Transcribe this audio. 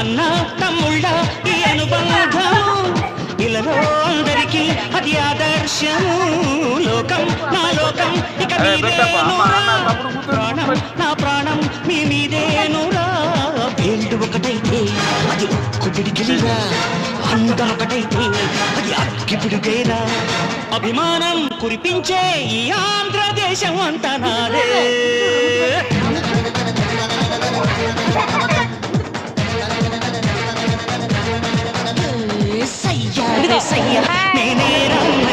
అన్న తమ్ముళ్ళ ఈ అనుబంధం ఇలలో అందరికీ అది ఆదర్శము లోకం నా లోకం ఇక ప్రాణం నా ప్రాణం మీ మీదేనురా వేళ్ళు ఒకటైతే అది కుదిరిగిలిరా అందరూ ఒకటైతే అది అగ్గిపిడుగైరా అభిమానం కురిపించే ఈ ఆంధ్రదేశం అంతా నాదే సయ్యా నేనే రమ్మ